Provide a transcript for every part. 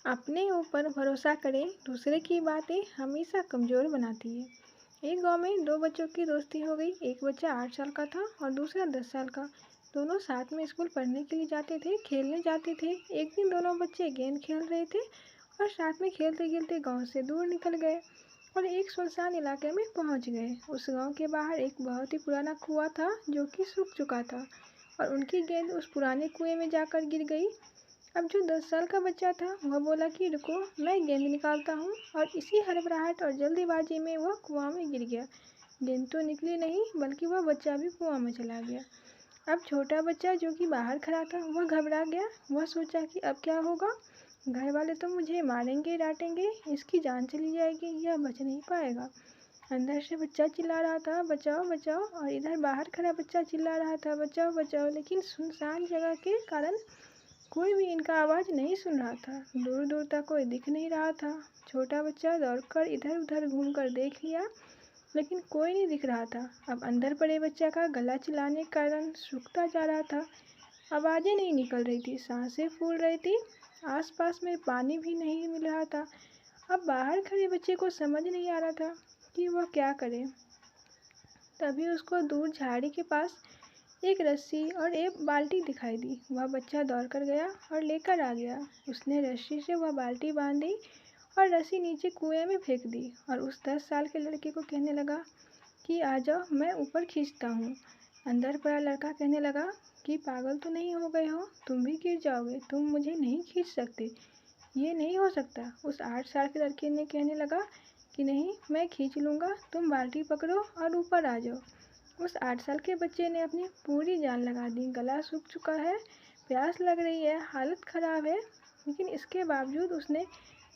अपने ऊपर भरोसा करें, दूसरे की बातें हमेशा कमज़ोर बनाती है। एक गांव में दो बच्चों की दोस्ती हो गई। एक बच्चा 8 साल का था और दूसरा 10 साल का। दोनों साथ में स्कूल पढ़ने के लिए जाते थे, खेलने जाते थे। एक दिन दोनों बच्चे गेंद खेल रहे थे और साथ में खेलते खेलते गांव से दूर निकल गए और एक सुनसान इलाके में पहुंच गए। उस गांव के बाहर एक बहुत ही पुराना कुआं था जो कि सूख चुका था और उनकी गेंद उस पुराने कुएं में जाकर गिर गई। अब जो 10 साल का बच्चा था वह बोला कि रुको, मैं गेंद निकालता हूँ, और इसी हड़बड़ाहट और जल्दीबाजी में वह कुआं में गिर गया। गेंद तो निकली नहीं, बल्कि वह बच्चा भी कुआं में चला गया। अब छोटा बच्चा जो कि बाहर खड़ा था वह घबरा गया। वह सोचा कि अब क्या होगा। घर वाले तो मुझे मारेंगे, डांटेंगे, इसकी जान चली जाएगी, यह बच नहीं पाएगा। अंदर से बच्चा चिल्ला रहा था बचाओ बचाओ, और इधर बाहर खड़ा बच्चा चिल्ला रहा था बचाओ बचाओ, लेकिन सुनसान जगह के कारण कोई भी इनका आवाज़ नहीं सुन रहा था। दूर दूर तक कोई दिख नहीं रहा था। छोटा बच्चा दौड़कर इधर उधर घूमकर देख लिया, लेकिन कोई नहीं दिख रहा था। अब अंदर पड़े बच्चा का गला चिल्लाने के कारण सूखता जा रहा था। आवाज़ें नहीं निकल रही थी, सांसें फूल रही थी, आसपास में पानी भी नहीं मिल रहा था। अब बाहर खड़े बच्चे को समझ नहीं आ रहा था कि वह क्या करे। तभी उसको दूर झाड़ी के पास एक रस्सी और एक बाल्टी दिखाई दी। वह बच्चा दौड़कर गया और लेकर आ गया। उसने रस्सी से वह बाल्टी बांधी और रस्सी नीचे कुएं में फेंक दी और उस 10 साल के लड़के को कहने लगा कि आ जाओ, मैं ऊपर खींचता हूँ। अंदर पड़ा लड़का कहने लगा कि पागल तो नहीं हो गए हो, तुम भी गिर जाओगे, तुम मुझे नहीं खींच सकते, ये नहीं हो सकता। उस 8 साल के लड़के ने कहने लगा कि नहीं, मैं खींच लूँगा, तुम बाल्टी पकड़ो और ऊपर आ जाओ। उस 8 साल के बच्चे ने अपनी पूरी जान लगा दी। गला सूख चुका है, प्यास लग रही है, हालत ख़राब है, लेकिन इसके बावजूद उसने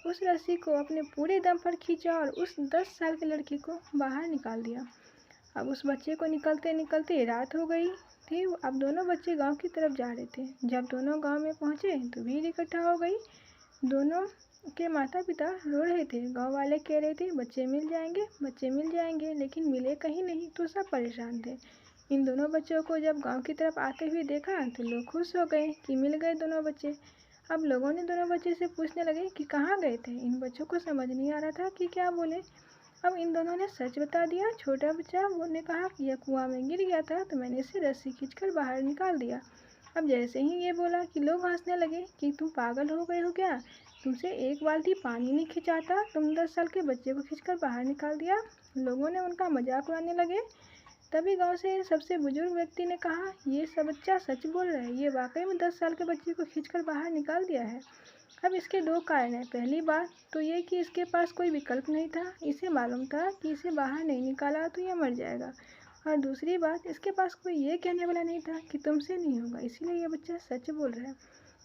उस रस्सी को अपने पूरे दम पर खींचा और उस 10 साल के लड़के को बाहर निकाल दिया। अब उस बच्चे को निकलते निकलते रात हो गई थी। अब दोनों बच्चे गांव की तरफ जा रहे थे। जब दोनों गांव में पहुंचे तो भीड़ इकट्ठा हो गई। दोनों के माता पिता रो रहे थे। गांव वाले कह रहे थे बच्चे मिल जाएंगे, बच्चे मिल जाएंगे, लेकिन मिले कहीं नहीं, तो सब परेशान थे। इन दोनों बच्चों को जब गांव की तरफ आते हुए देखा तो लोग खुश हो गए कि मिल गए दोनों बच्चे। अब लोगों ने दोनों बच्चे से पूछने लगे कि कहाँ गए थे। इन बच्चों को समझ नहीं आ रहा था कि क्या बोले। अब इन दोनों ने सच बता दिया। छोटा बच्चा वो ने कहा कि यह कुआं में गिर गया था तो मैंने इसे रस्सी खींचकर बाहर निकाल दिया। अब जैसे ही ये बोला कि लोग हंसने लगे कि तुम पागल हो गए हो क्या, तुमसे एक बाल्टी पानी नहीं खिंचाता, तुम 10 साल के बच्चे को खींचकर बाहर निकाल दिया। लोगों ने उनका मजाक उड़ाने लगे। तभी गांव से सबसे बुजुर्ग व्यक्ति ने कहा, ये सब बच्चा सच बोल रहा है, ये वाकई में 10 साल के बच्चे को खींचकर बाहर निकाल दिया है। अब इसके दो कारण हैं। पहली बात तो ये कि इसके पास कोई विकल्प नहीं था, इसे मालूम था कि इसे बाहर नहीं निकाला तो यह मर जाएगा। और दूसरी बात, इसके पास कोई ये कहने वाला नहीं था कि तुमसे नहीं होगा, इसीलिए यह बच्चा सच बोल रहा है।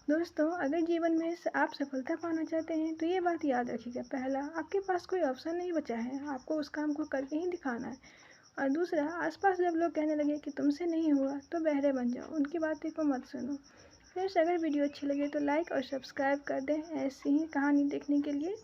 दोस्तों, अगर जीवन में आप सफलता पाना चाहते हैं तो ये बात याद रखिएगा। पहला, आपके पास कोई ऑप्शन नहीं बचा है, आपको उस काम को करके ही दिखाना है। और दूसरा, आसपास जब लोग कहने लगे कि तुमसे नहीं हुआ तो बहरे बन जाओ, उनकी बातें को मत सुनो। फ्रेंड्स, अगर वीडियो अच्छी लगे तो लाइक और सब्सक्राइब कर दें ऐसी ही कहानी देखने के लिए।